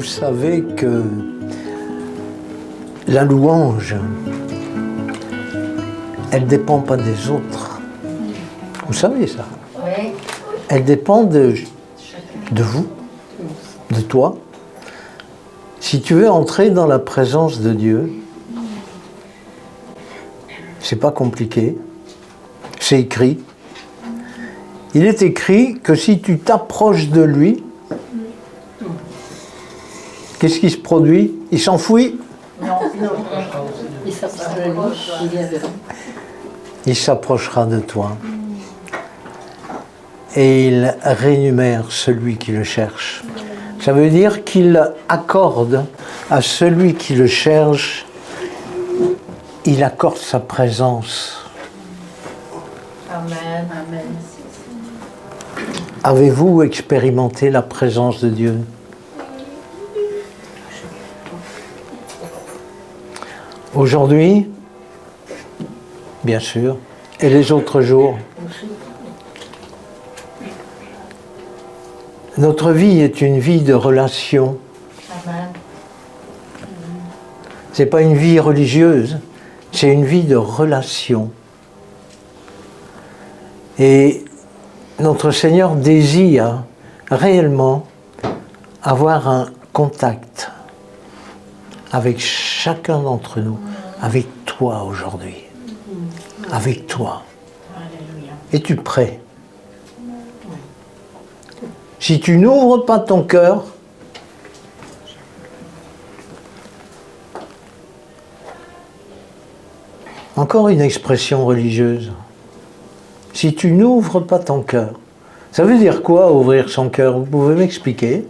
vous savez que la louange, elle ne dépend pas des autres. Vous savez ça? Oui. Elle dépend de vous, de toi. Si tu veux entrer dans la présence de Dieu, c'est pas compliqué, c'est écrit. Il est écrit que si tu t'approches de lui, qu'est-ce qui se produit? Il s'enfuit? Non. Il s'approche de lui, il vient de nous. Il s'approchera de toi. Et il rémunère celui qui le cherche. Ça veut dire qu'il accorde à celui qui le cherche, il accorde sa présence. Amen. Amen. Avez-vous expérimenté la présence de Dieu? Aujourd'hui, bien sûr, et les autres jours. Notre vie est une vie de relation. Amen. C'est pas une vie religieuse, c'est une vie de relation. Et notre Seigneur désire réellement avoir un contact avec chacun d'entre nous, avec toi aujourd'hui, avec toi. Alléluia. Es-tu prêt? Si tu n'ouvres pas ton cœur, encore une expression religieuse, si tu n'ouvres pas ton cœur, ça veut dire quoi ouvrir son cœur? Vous pouvez m'expliquer?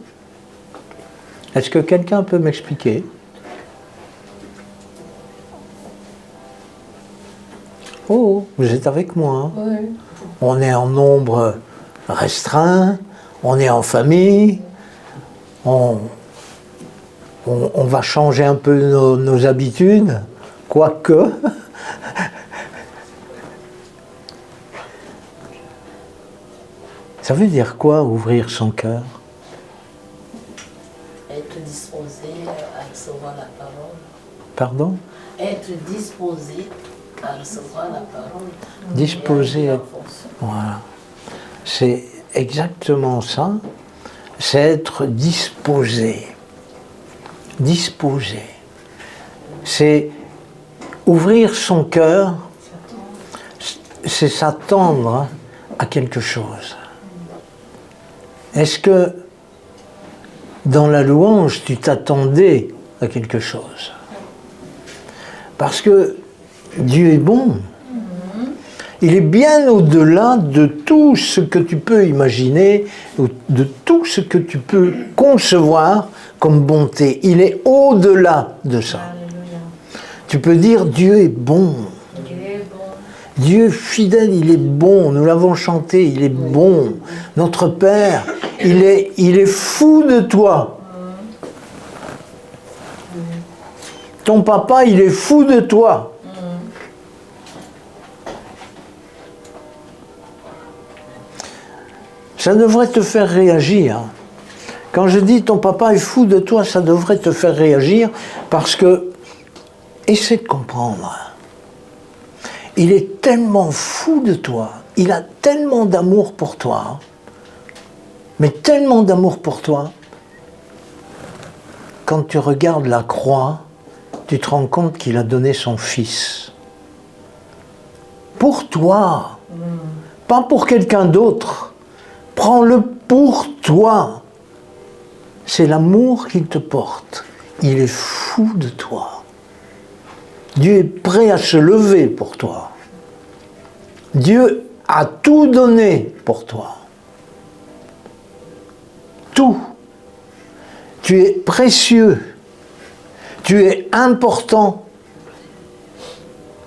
Est-ce que quelqu'un peut m'expliquer? Oh, vous êtes avec moi. Hein? Oui. On est en nombre restreint, on est en famille, on va changer un peu nos habitudes, quoique. Ça veut dire quoi, ouvrir son cœur? Être disposé à recevoir la parole. Pardon? Être disposé à recevoir la parole. Disposé. Et agir en fonction. Voilà. C'est exactement ça. C'est être disposé. Disposé. C'est ouvrir son cœur, c'est s'attendre à quelque chose. Est-ce que dans la louange, tu t'attendais à quelque chose? Parce que Dieu est bon. Il est bien au-delà de tout ce que tu peux imaginer, de tout ce que tu peux concevoir comme bonté. Il est au-delà de ça. Alléluia. Tu peux dire Dieu est bon. Il est bon. Dieu fidèle, il est bon. Nous l'avons chanté, il est bon. Notre Père, il est fou de toi. Ton papa, il est fou de toi. Ça devrait te faire réagir. Quand je dis ton papa est fou de toi, ça devrait te faire réagir parce que, essaie de comprendre, il est tellement fou de toi, il a tellement d'amour pour toi, mais tellement d'amour pour toi, quand tu regardes la croix, tu te rends compte qu'il a donné son fils. Pour toi, pas pour quelqu'un d'autre. Prends-le pour toi. C'est l'amour qu'il te porte. Il est fou de toi. Dieu est prêt à se lever pour toi. Dieu a tout donné pour toi. Tout. Tu es précieux. Tu es important.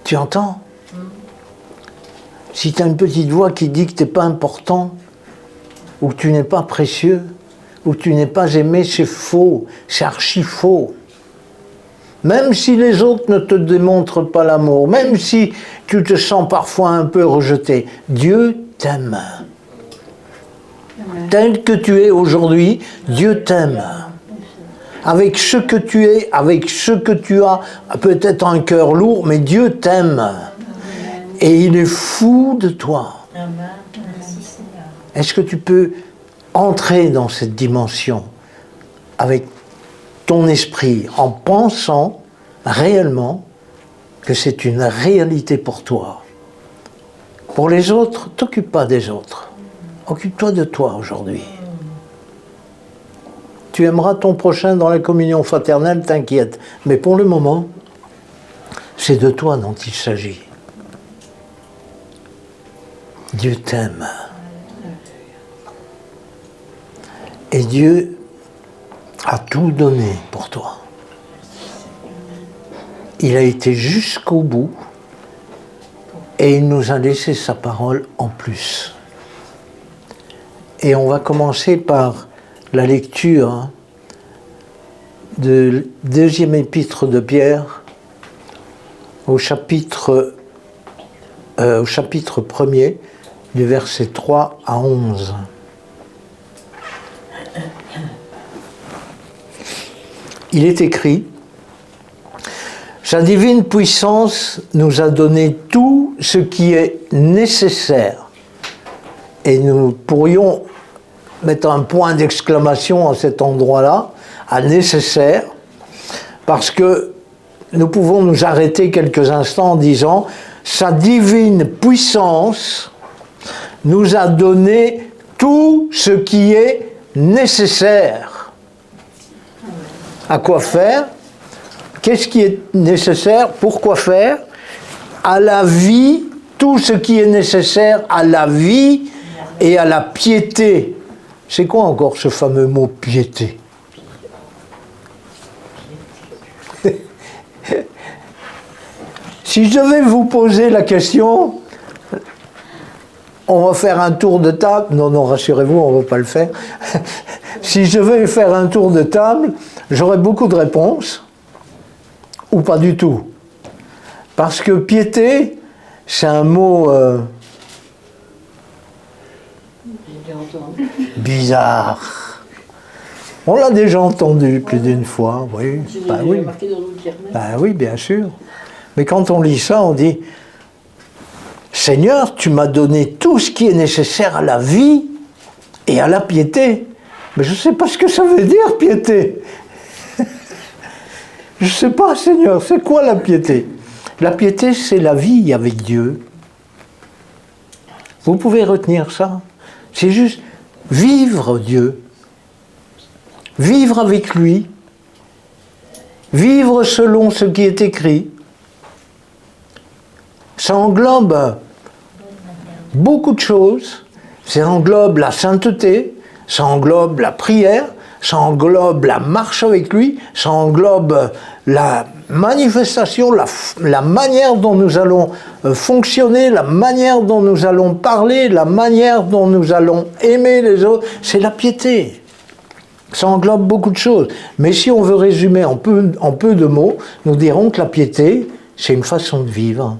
Tu entends? Si tu as une petite voix qui dit que tu n'es pas important, ou que tu n'es pas précieux, ou que tu n'es pas aimé, c'est faux, c'est archi faux. Même si les autres ne te démontrent pas l'amour, même si tu te sens parfois un peu rejeté, Dieu t'aime. Tel que tu es aujourd'hui, Dieu t'aime. avec ce que tu es, avec ce que tu as, peut-être un cœur lourd, mais Dieu t'aime. Et il est fou de toi. Est-ce que tu peux entrer dans cette dimension avec ton esprit en pensant réellement que c'est une réalité pour toi? Pour les autres, t'occupe pas des autres. Occupe-toi de toi aujourd'hui. Tu aimeras ton prochain dans la communion fraternelle, t'inquiète. Mais pour le moment, c'est de toi dont il s'agit. Dieu t'aime. Et Dieu a tout donné pour toi. Il a été jusqu'au bout et il nous a laissé sa parole en plus. Et on va commencer par la lecture de deuxième épître de Pierre au chapitre 1er, du verset 3 à 11. Il est écrit: sa divine puissance nous a donné tout ce qui est nécessaire. Et nous pourrions mettre un point d'exclamation à cet endroit-là, à nécessaire, parce que nous pouvons nous arrêter quelques instants en disant: sa divine puissance nous a donné tout ce qui est nécessaire. À quoi faire? Qu'est-ce qui est nécessaire? Pourquoi faire? À la vie, tout ce qui est nécessaire à la vie et à la piété. C'est quoi encore ce fameux mot piété? Si je devais vous poser la question, on va faire un tour de table. Non, non, rassurez-vous, on ne va pas le faire. Si je devais faire un tour de table, j'aurais beaucoup de réponses, ou pas du tout. Parce que piété, c'est un mot bizarre. On l'a déjà entendu plus d'une fois, oui. Ben oui. Ben oui, bien sûr. Mais quand on lit ça, on dit: Seigneur, tu m'as donné tout ce qui est nécessaire à la vie et à la piété. Mais je ne sais pas ce que ça veut dire, piété. Je ne sais pas, Seigneur, c'est quoi la piété? La piété, c'est la vie avec Dieu. Vous pouvez retenir ça. C'est juste vivre Dieu. Vivre avec lui. Vivre selon ce qui est écrit. Ça englobe beaucoup de choses. Ça englobe la sainteté, ça englobe la prière, ça englobe la marche avec lui, ça englobe la manifestation, la manière dont nous allons fonctionner, la manière dont nous allons parler, la manière dont nous allons aimer les autres. C'est la piété. Ça englobe beaucoup de choses. Mais si on veut résumer en peu de mots, nous dirons que la piété, c'est une façon de vivre.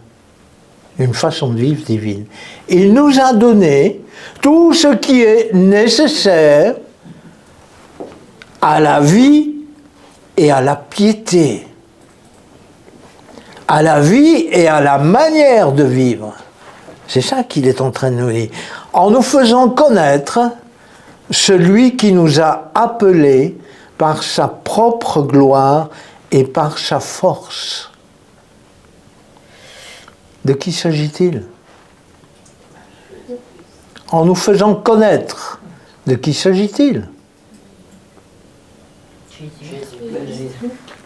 Une façon de vivre divine. Il nous a donné tout ce qui est nécessaire à la vie et à la piété. À la vie et à la manière de vivre. C'est ça qu'il est en train de nous dire. En nous faisant connaître celui qui nous a appelés par sa propre gloire et par sa force. De qui s'agit-il? En nous faisant connaître. De qui s'agit-il?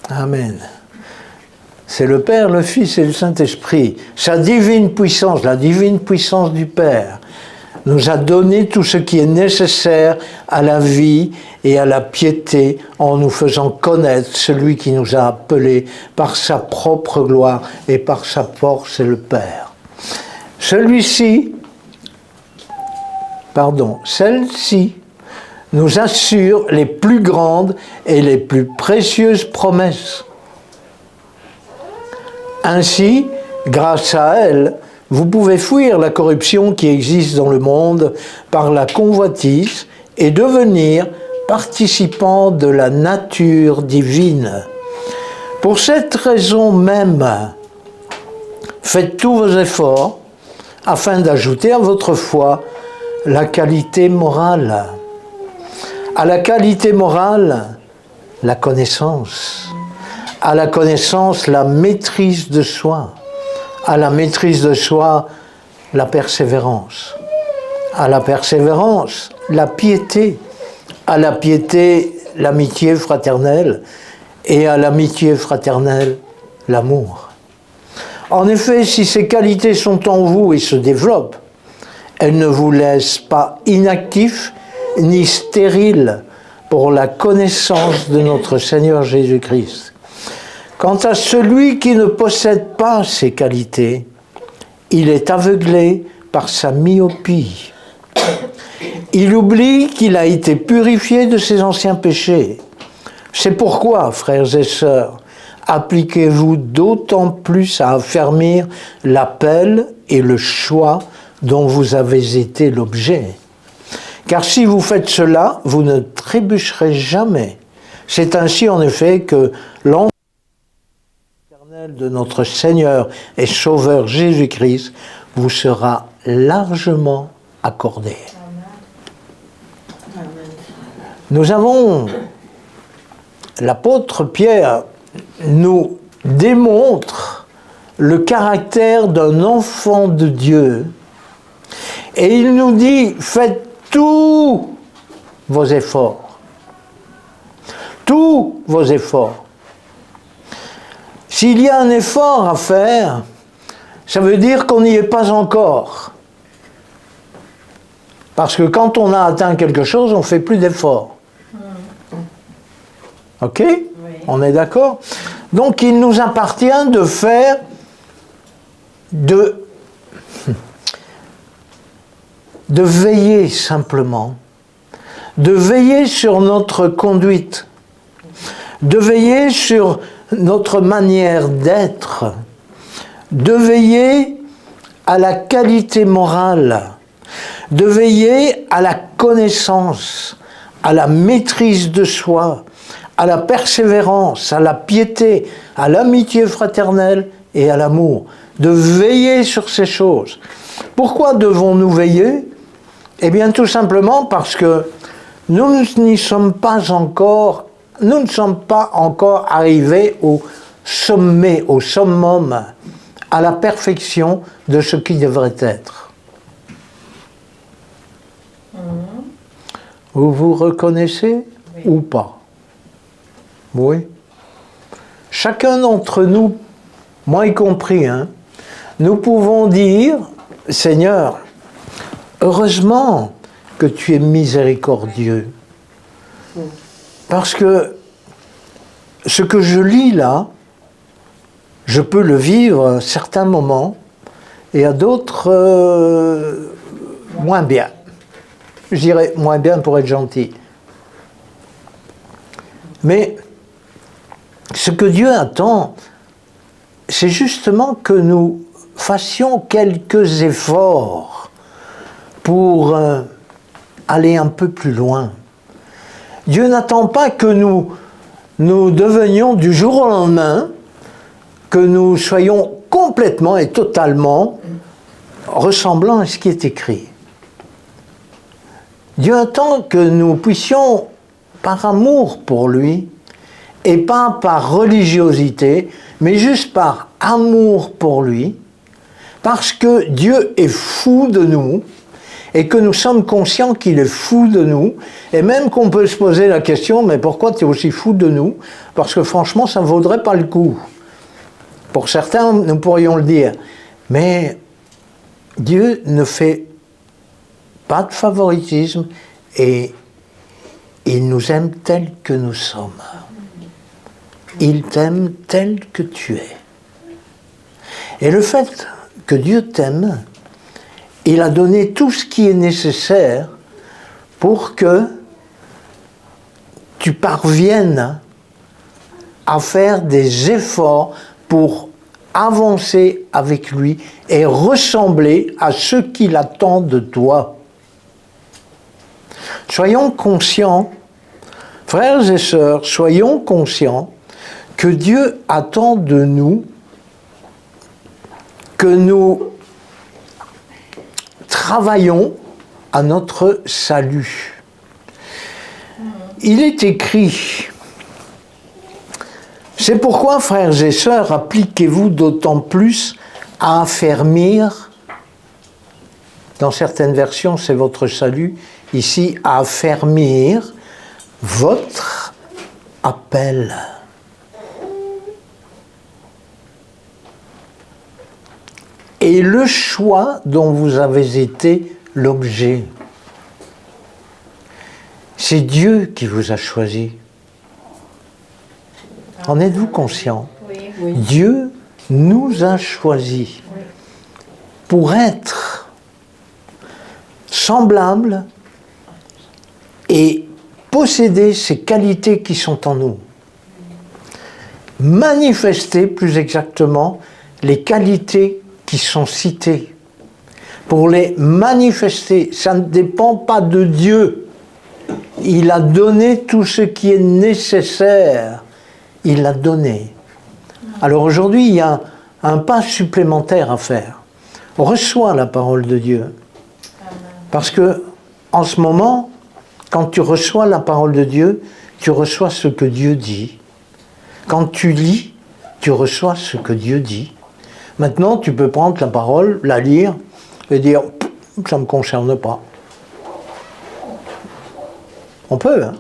Amen. C'est le Père, le Fils et le Saint-Esprit. Sa divine puissance, la divine puissance du Père, nous a donné tout ce qui est nécessaire à la vie et à la piété en nous faisant connaître celui qui nous a appelés par sa propre gloire et par sa force, c'est le Père. Celle-ci nous assure les plus grandes et les plus précieuses promesses. Ainsi, grâce à elle, vous pouvez fuir la corruption qui existe dans le monde par la convoitise et devenir participants de la nature divine. Pour cette raison même, faites tous vos efforts afin d'ajouter à votre foi la qualité morale. À la qualité morale, la connaissance. À la connaissance, la maîtrise de soi. À la maîtrise de soi, la persévérance. À la persévérance, la piété. À la piété, l'amitié fraternelle. Et à l'amitié fraternelle, l'amour. En effet, si ces qualités sont en vous et se développent, elles ne vous laissent pas inactifs ni stériles pour la connaissance de notre Seigneur Jésus-Christ. Quant à celui qui ne possède pas ces qualités, il est aveuglé par sa myopie. Il oublie qu'il a été purifié de ses anciens péchés. C'est pourquoi, frères et sœurs, appliquez-vous d'autant plus à affermir l'appel et le choix dont vous avez été l'objet. Car si vous faites cela, vous ne trébucherez jamais. C'est ainsi en effet que l'enfant éternel de notre Seigneur et Sauveur Jésus-Christ vous sera largement accordé. Nous avons, l'apôtre Pierre nous démontre le caractère d'un enfant de Dieu et il nous dit, faites tous vos efforts. Tous vos efforts. S'il y a un effort à faire, ça veut dire qu'on n'y est pas encore. Parce que quand on a atteint quelque chose, on ne fait plus d'efforts. Ok ? Oui. On est d'accord ? Donc il nous appartient de faire de veiller simplement, de veiller sur notre conduite, de veiller sur notre manière d'être, de veiller à la qualité morale, de veiller à la connaissance, à la maîtrise de soi, à la persévérance, à la piété, à l'amitié fraternelle et à l'amour. De veiller sur ces choses. Pourquoi devons-nous veiller ? Eh bien, tout simplement parce que nous n'y sommes pas encore, nous ne sommes pas encore arrivés au sommet, au summum, à la perfection de ce qui devrait être. Vous vous reconnaissez ou pas ? Oui. Chacun d'entre nous, moi y compris, nous pouvons dire, Seigneur, heureusement que tu es miséricordieux. Parce que ce que je lis là, je peux le vivre à certains moments et à d'autres moins bien. Je dirais moins bien pour être gentil. Mais ce que Dieu attend, c'est justement que nous fassions quelques efforts pour aller un peu plus loin. Dieu n'attend pas que nous devenions du jour au lendemain, que nous soyons complètement et totalement ressemblant à ce qui est écrit. Dieu attend que nous puissions, par amour pour lui, et pas par religiosité, mais juste par amour pour lui, parce que Dieu est fou de nous, et que nous sommes conscients qu'il est fou de nous, et même qu'on peut se poser la question, mais pourquoi tu es aussi fou de nous ? Parce que franchement, ça ne vaudrait pas le coup. Pour certains, nous pourrions le dire. Mais Dieu ne fait pas de favoritisme, et il nous aime tels que nous sommes. Il t'aime tel que tu es. Et le fait que Dieu t'aime, il a donné tout ce qui est nécessaire pour que tu parviennes à faire des efforts pour avancer avec lui et ressembler à ce qu'il attend de toi. Soyons conscients Frères et sœurs, soyons conscients que Dieu attend de nous que nous travaillons à notre salut. Il est écrit, c'est pourquoi, frères et sœurs, appliquez-vous d'autant plus à affermir, dans certaines versions c'est votre salut, ici à affermir votre appel. Et le choix dont vous avez été l'objet. C'est Dieu qui vous a choisi. En êtes-vous conscient? Oui. Dieu nous a choisis pour être semblables et posséder ces qualités qui sont en nous. Manifester, plus exactement, les qualités qui sont citées. Pour les manifester, ça ne dépend pas de Dieu. Il a donné tout ce qui est nécessaire. Il l'a donné. Alors aujourd'hui, il y a un pas supplémentaire à faire. Reçois la parole de Dieu. Parce que, en ce moment, quand tu reçois la parole de Dieu, tu reçois ce que Dieu dit. Quand tu lis, tu reçois ce que Dieu dit. Maintenant, tu peux prendre la parole, la lire, et dire « ça ne me concerne pas ». On peut, hein.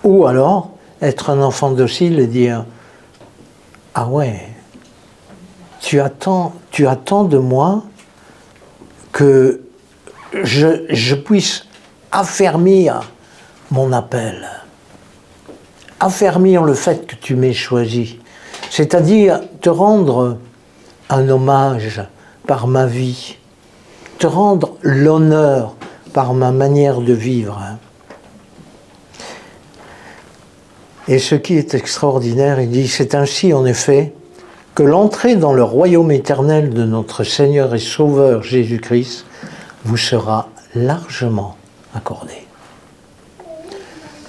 Ou alors, être un enfant docile et dire « ah ouais, tu attends de moi que je puisse affermir mon appel, affermir le fait que tu m'aies choisi, c'est-à-dire te rendre un hommage par ma vie, te rendre l'honneur par ma manière de vivre. Et ce qui est extraordinaire, il dit, c'est ainsi en effet que l'entrée dans le royaume éternel de notre Seigneur et Sauveur Jésus-Christ vous sera largement accordée.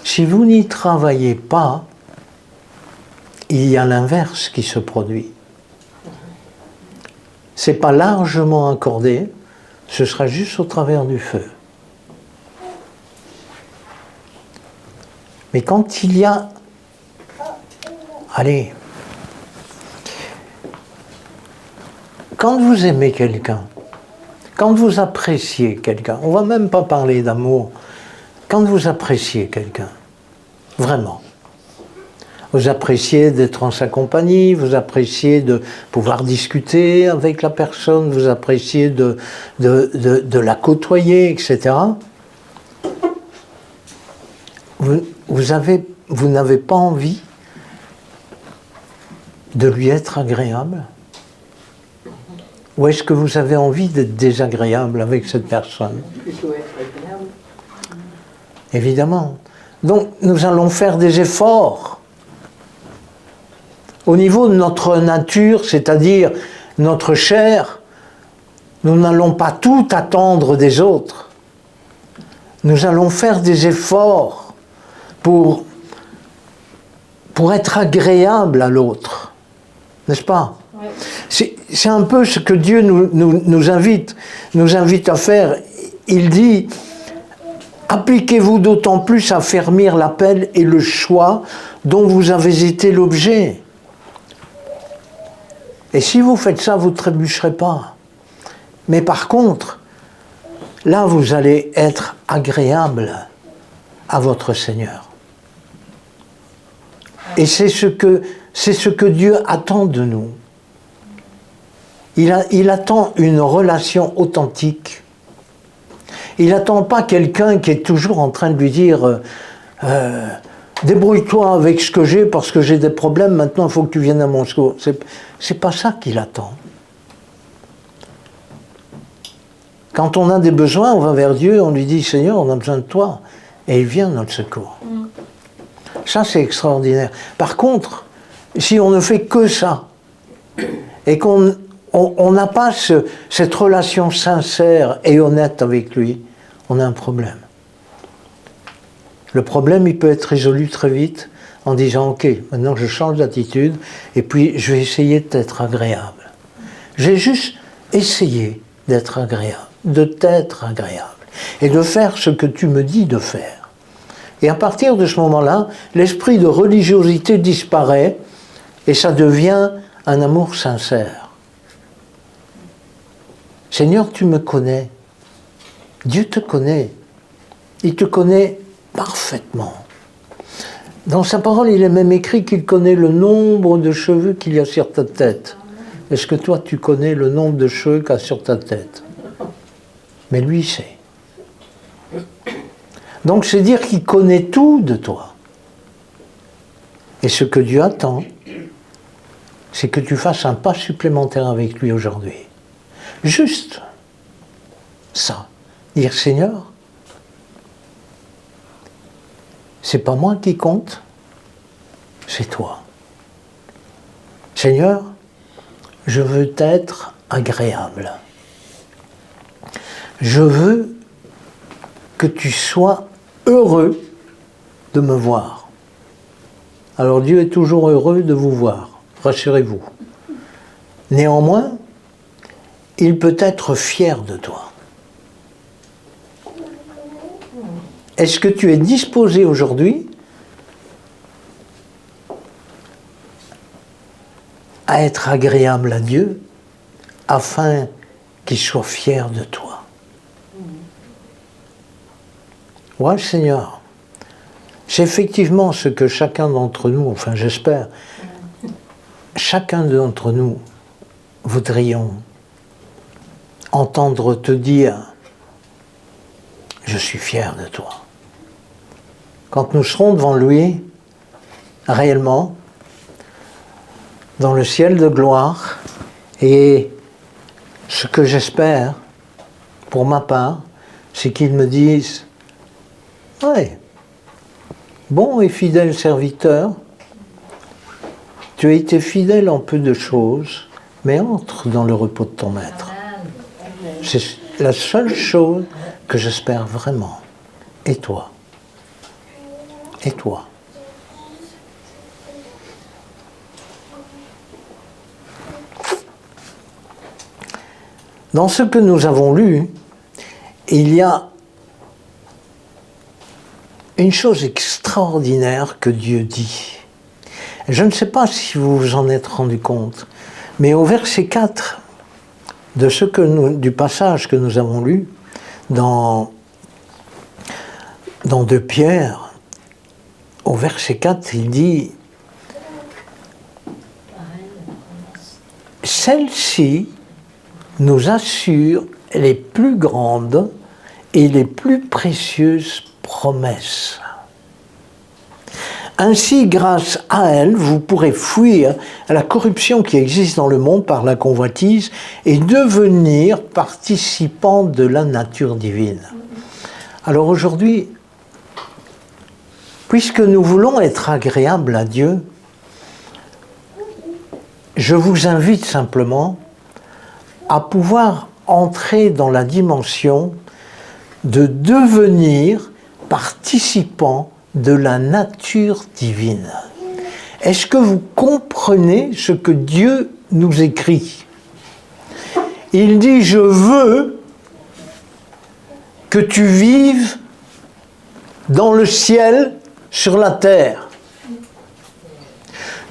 Si vous n'y travaillez pas, il y a l'inverse qui se produit. Ce n'est pas largement accordé, ce sera juste au travers du feu. Mais quand il y a... Allez, quand vous aimez quelqu'un, quand vous appréciez quelqu'un, on ne va même pas parler d'amour, quand vous appréciez quelqu'un, vraiment, vous appréciez d'être en sa compagnie, vous appréciez de pouvoir discuter avec la personne, vous appréciez de la côtoyer, etc. Vous n'avez pas envie de lui être agréable? Ou est-ce que vous avez envie d'être désagréable avec cette personne? Plutôt être agréable. Évidemment. Donc, nous allons faire des efforts. Au niveau de notre nature, c'est-à-dire notre chair, nous n'allons pas tout attendre des autres. Nous allons faire des efforts pour être agréable à l'autre. N'est-ce pas? Ouais. C'est un peu ce que Dieu nous invite à faire. Il dit, appliquez-vous d'autant plus à affermir l'appel et le choix dont vous avez été l'objet. Et si vous faites ça, vous ne trébucherez pas. Mais par contre, là, vous allez être agréable à votre Seigneur. Et c'est ce que Dieu attend de nous. Il attend une relation authentique. Il n'attend pas quelqu'un qui est toujours en train de lui dire débrouille-toi avec ce que j'ai parce que j'ai des problèmes, maintenant il faut que tu viennes à mon secours. C'est pas ça qu'il attend. Quand on a des besoins, on va vers Dieu, on lui dit Seigneur, on a besoin de toi. Et il vient à notre secours. Ça, c'est extraordinaire. Par contre, si on ne fait que ça, et qu'on n'a pas cette relation sincère et honnête avec lui, on a un problème. Le problème, il peut être résolu très vite en disant « Ok, maintenant je change d'attitude et puis je vais essayer d'être agréable. » J'ai juste essayé d'être agréable, de t'être agréable et de faire ce que tu me dis de faire. Et à partir de ce moment-là, l'esprit de religiosité disparaît et ça devient un amour sincère. Seigneur, tu me connais. Dieu te connaît. Il te connaît parfaitement. Dans sa parole, il est même écrit qu'il connaît le nombre de cheveux qu'il y a sur ta tête. Est-ce que toi, tu connais le nombre de cheveux qu'il y a sur ta tête? Mais lui, il sait. Donc, c'est dire qu'il connaît tout de toi. Et ce que Dieu attend, c'est que tu fasses un pas supplémentaire avec lui aujourd'hui. Juste ça. Dire, Seigneur, c'est pas moi qui compte, c'est toi. Seigneur, je veux t'être agréable. Je veux que tu sois heureux de me voir. Alors Dieu est toujours heureux de vous voir, rassurez-vous. Néanmoins, il peut être fier de toi. Est-ce que tu es disposé aujourd'hui à être agréable à Dieu afin qu'il soit fier de toi? Ouais, Seigneur, c'est effectivement ce que chacun d'entre nous, enfin j'espère, chacun d'entre nous voudrions entendre te dire « Je suis fier de toi ». Quand nous serons devant lui, réellement, dans le ciel de gloire, et ce que j'espère, pour ma part, c'est qu'il me dise « Ouais, bon et fidèle serviteur, tu as été fidèle en peu de choses, mais entre dans le repos de ton maître. » C'est la seule chose que j'espère vraiment. Et toi? Et toi? Dans ce que nous avons lu, il y a une chose extraordinaire que Dieu dit. Je ne sais pas si vous vous en êtes rendu compte, mais au verset 4 du passage que nous avons lu dans 2 Pierre, au verset 4, il dit « Celle-ci nous assure les plus grandes et les plus précieuses promesses. Ainsi, grâce à elle, vous pourrez fuir la corruption qui existe dans le monde par la convoitise et devenir participant de la nature divine. » Alors aujourd'hui, puisque nous voulons être agréables à Dieu, je vous invite simplement à pouvoir entrer dans la dimension de devenir participant de la nature divine. Est-ce que vous comprenez ce que Dieu nous écrit? Il dit « Je veux que tu vives dans le ciel, sur la terre.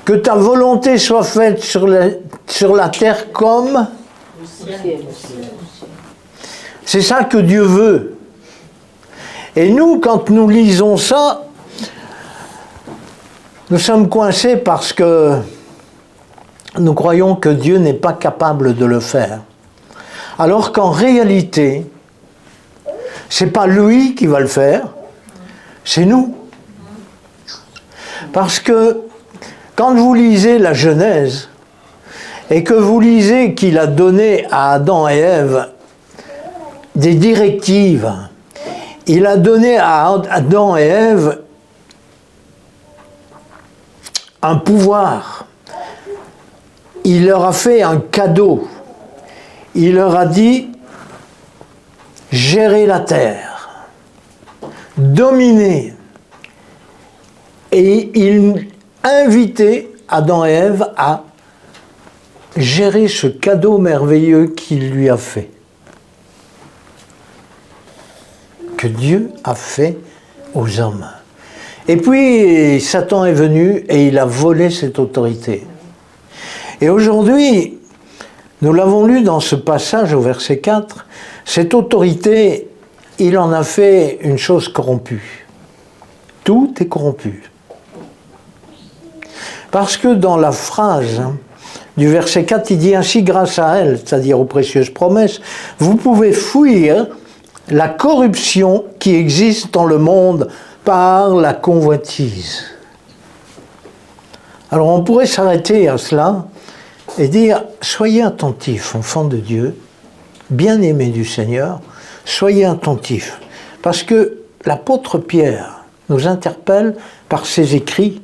Que ta volonté soit faite sur la terre comme... » C'est ça que Dieu veut. Et nous, quand nous lisons ça, nous sommes coincés parce que nous croyons que Dieu n'est pas capable de le faire. Alors qu'en réalité, c'est pas lui qui va le faire, c'est nous. Parce que quand vous lisez la Genèse et que vous lisez qu'il a donné à Adam et Ève des directives, il a donné à Adam et Ève un pouvoir, il leur a fait un cadeau, il leur a dit « Gérez la terre, dominez, Et il invitait Adam et Ève à gérer ce cadeau merveilleux qu'il lui a fait. Que Dieu a fait aux hommes. Et puis, Satan est venu et il a volé cette autorité. Et aujourd'hui, nous l'avons lu dans ce passage au verset 4, cette autorité, il en a fait une chose corrompue. Tout est corrompu. Parce que dans la phrase du verset 4, il dit ainsi grâce à elle, c'est-à-dire aux précieuses promesses, vous pouvez fuir la corruption qui existe dans le monde par la convoitise. Alors on pourrait s'arrêter à cela et dire, soyez attentifs, enfants de Dieu, bien-aimés du Seigneur, soyez attentifs. Parce que l'apôtre Pierre nous interpelle par ses écrits,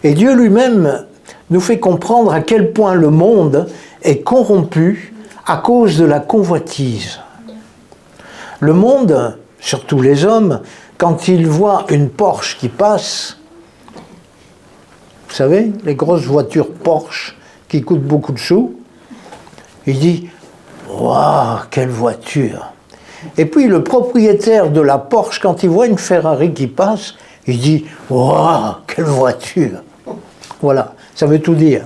et Dieu lui-même nous fait comprendre à quel point le monde est corrompu à cause de la convoitise. Le monde, surtout les hommes, quand ils voient une Porsche qui passe, vous savez, les grosses voitures Porsche qui coûtent beaucoup de sous, il dit « Waouh, quelle voiture !» Et puis le propriétaire de la Porsche, quand il voit une Ferrari qui passe, il dit « Waouh, quelle voiture !» Voilà, ça veut tout dire.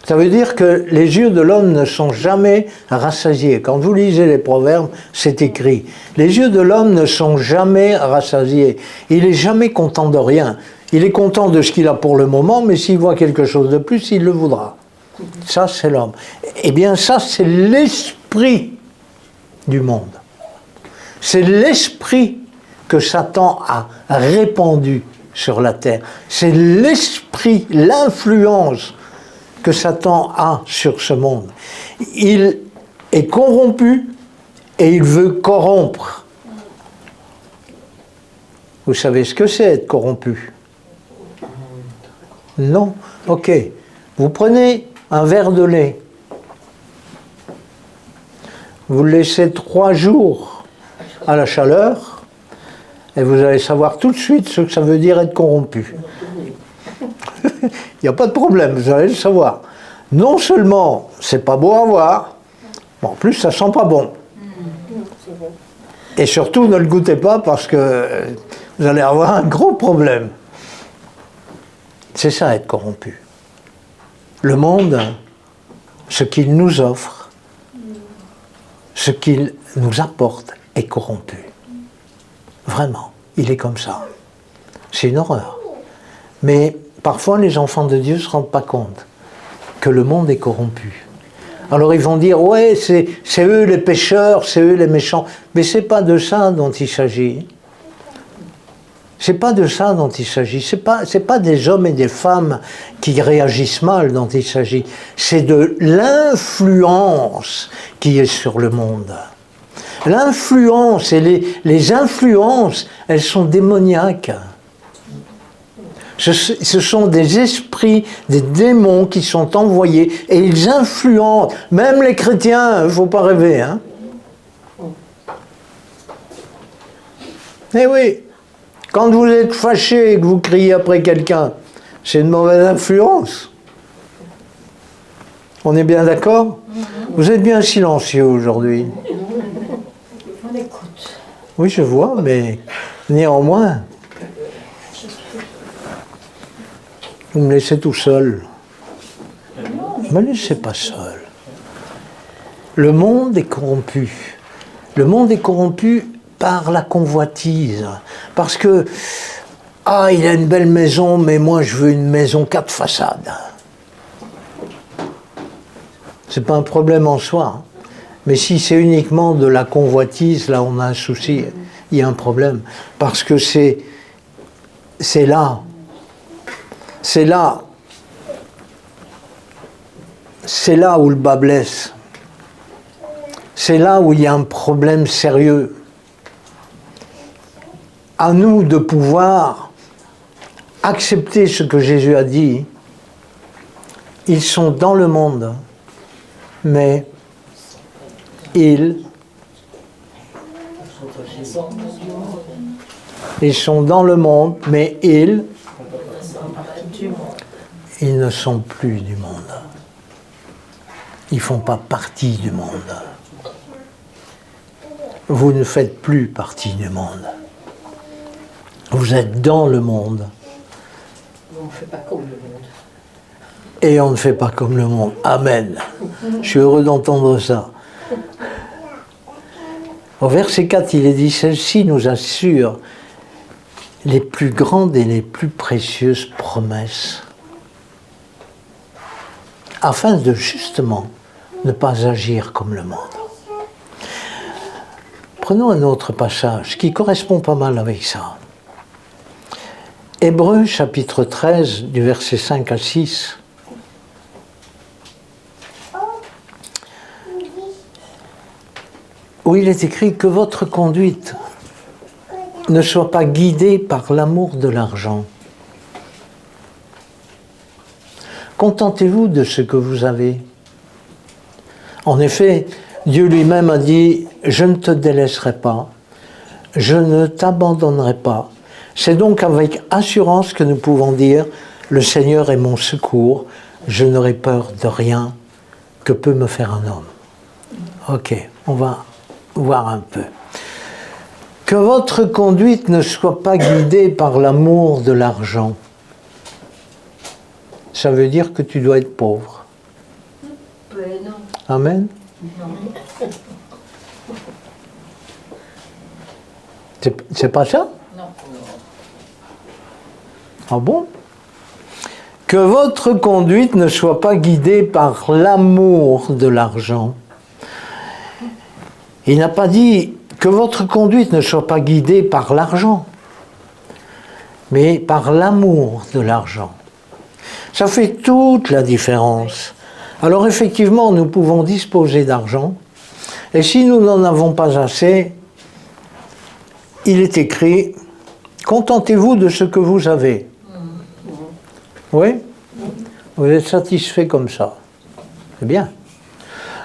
Ça veut dire que les yeux de l'homme ne sont jamais rassasiés. Quand vous lisez les proverbes, c'est écrit. Les yeux de l'homme ne sont jamais rassasiés. Il n'est jamais content de rien. Il est content de ce qu'il a pour le moment, mais s'il voit quelque chose de plus, il le voudra. Ça, c'est l'homme. Eh bien, ça, c'est l'esprit du monde. C'est l'esprit que Satan a répandu sur la terre. C'est l'esprit, l'influence que Satan a sur ce monde. Il est corrompu et il veut corrompre. Vous savez ce que c'est être corrompu? Non? Ok. Vous prenez un verre de lait. Vous le laissez 3 jours à la chaleur et vous allez savoir tout de suite ce que ça veut dire être corrompu. Il n'y a pas de problème, vous allez le savoir. Non seulement c'est pas beau à voir, mais en plus ça sent pas bon. Et surtout ne le goûtez pas parce que vous allez avoir un gros problème. C'est ça être corrompu. Le monde, ce qu'il nous offre, ce qu'il nous apporte est corrompu. Vraiment, il est comme ça. C'est une horreur. Mais parfois, les enfants de Dieu ne se rendent pas compte que le monde est corrompu. Alors ils vont dire, ouais, c'est eux les pécheurs, c'est eux les méchants. Mais ce n'est pas de ça dont il s'agit. C'est pas de ça dont il s'agit. C'est pas des hommes et des femmes qui réagissent mal dont il s'agit. C'est de l'influence qui est sur le monde. L'influence et les influences, elles sont démoniaques. Ce sont des esprits, des démons qui sont envoyés et ils influencent. Même les chrétiens, il ne faut pas rêver. Hein. Eh oui, quand vous êtes fâché et que vous criez après quelqu'un, c'est une mauvaise influence. On est bien d'accord? Vous êtes bien silencieux aujourd'hui. On écoute. Oui, je vois, mais néanmoins, vous me laissez tout seul. Ne me laissez pas seul. Le monde est corrompu. Le monde est corrompu par la convoitise. Parce que, ah, il a une belle maison, mais moi je veux une maison 4 façades. C'est pas un problème en soi. Hein. Mais si c'est uniquement de la convoitise, là on a un souci, il y a un problème. Parce que c'est là où le bas blesse. C'est là où il y a un problème sérieux. À nous de pouvoir accepter ce que Jésus a dit. Ils sont dans le monde, mais ils sont dans le monde, mais ils Ils ne sont plus du monde. Ils ne font pas partie du monde. Vous ne faites plus partie du monde. Vous êtes dans le monde. On ne fait pas comme le monde. Et on ne fait pas comme le monde. Amen. Je suis heureux d'entendre ça. Au verset 4, il est dit, celle-ci nous assure les plus grandes et les plus précieuses promesses, afin de justement ne pas agir comme le monde. Prenons un autre passage qui correspond pas mal avec ça. Hébreux chapitre 13, du verset 5 à 6. Où il est écrit que votre conduite ne soit pas guidée par l'amour de l'argent. Contentez-vous de ce que vous avez. En effet, Dieu lui-même a dit « Je ne te délaisserai pas, je ne t'abandonnerai pas ». C'est donc avec assurance que nous pouvons dire « Le Seigneur est mon secours, je n'aurai peur de rien que peut me faire un homme ». Ok, on va voir un peu. Que votre conduite ne soit pas guidée par l'amour de l'argent. Ça veut dire que tu dois être pauvre. Non. Amen. C'est pas ça? Non. Ah bon? Que votre conduite ne soit pas guidée par l'amour de l'argent. Il n'a pas dit que votre conduite ne soit pas guidée par l'argent, mais par l'amour de l'argent. Ça fait toute la différence. Alors effectivement, nous pouvons disposer d'argent, et si nous n'en avons pas assez, il est écrit « Contentez-vous de ce que vous avez ». Oui? Vous êtes satisfait comme ça. C'est bien.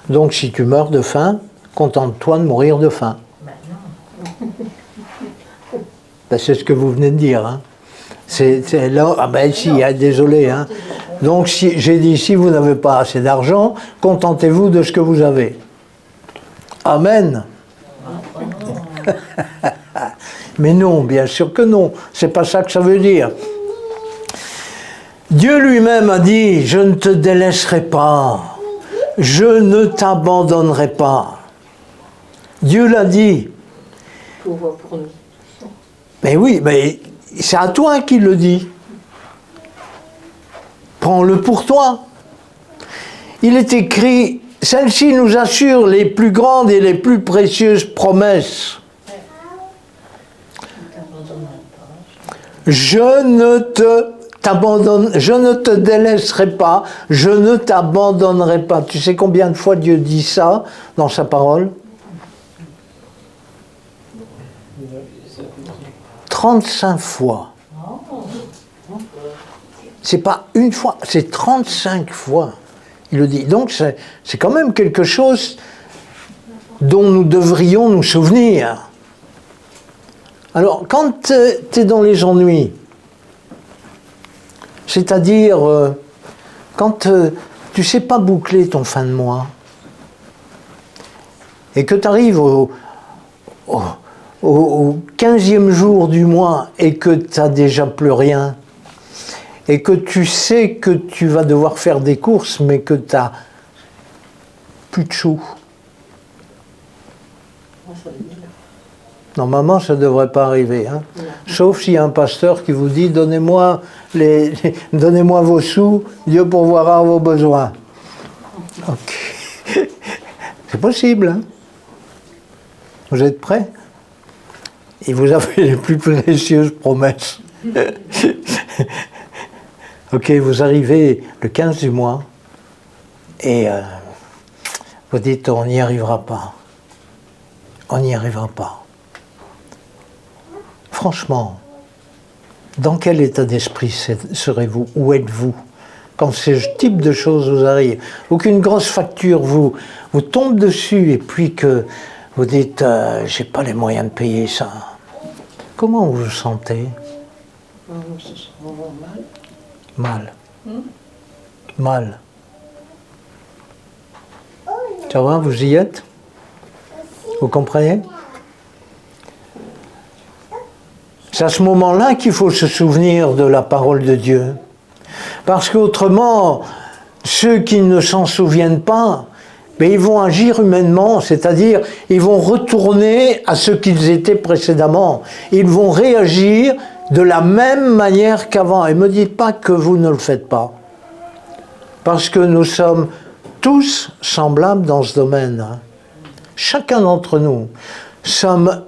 Donc si tu meurs de faim, contente-toi de mourir de faim. Ben, c'est ce que vous venez de dire. Hein. C'est là, ah ben si, désolé. Hein. Donc si, j'ai dit, si vous n'avez pas assez d'argent, contentez-vous de ce que vous avez. Amen. Mais non, bien sûr que non. C'est pas ça que ça veut dire. Dieu lui-même a dit, je ne te délaisserai pas. Je ne t'abandonnerai pas. Dieu l'a dit. Pour nous. Mais oui, mais c'est à toi qu'il le dit. Prends-le pour toi. Il est écrit, celle-ci nous assure les plus grandes et les plus précieuses promesses. Je ne te délaisserai pas, je ne t'abandonnerai pas. Tu sais combien de fois Dieu dit ça dans sa parole? 35 fois. C'est pas une fois, c'est 35 fois. Il le dit. Donc c'est quand même quelque chose dont nous devrions nous souvenir. Alors, quand tu es dans les ennuis, c'est-à-dire quand tu ne sais pas boucler ton fin de mois, et que tu arrives au 15e jour du mois et que tu n'as déjà plus rien, et que tu sais que tu vas devoir faire des courses, mais que tu n'as plus de sous. Normalement, ça ne devrait pas arriver. Hein. Sauf s'il y a un pasteur qui vous dit « Donnez-moi vos sous, Dieu pourvoira vos besoins. » Ok. C'est possible. Hein. Vous êtes prêts? Et vous avez les plus précieuses promesses. Ok, vous arrivez le 15 du mois et vous dites « On n'y arrivera pas. On n'y arrivera pas. » Franchement, dans quel état d'esprit serez-vous? Où êtes-vous quand ce type de choses vous arrive? Ou qu'une grosse facture vous tombe dessus et puis que vous dites j'ai pas les moyens de payer ça. Comment vous vous sentez? On se sent mal. Mal. Mal. Ça va, vous y êtes? Vous comprenez? C'est à ce moment-là qu'il faut se souvenir de la parole de Dieu. Parce qu'autrement, ceux qui ne s'en souviennent pas, mais ils vont agir humainement, c'est-à-dire ils vont retourner à ce qu'ils étaient précédemment. Ils vont réagir de la même manière qu'avant. Et ne me dites pas que vous ne le faites pas. Parce que nous sommes tous semblables dans ce domaine. Chacun d'entre nous sommes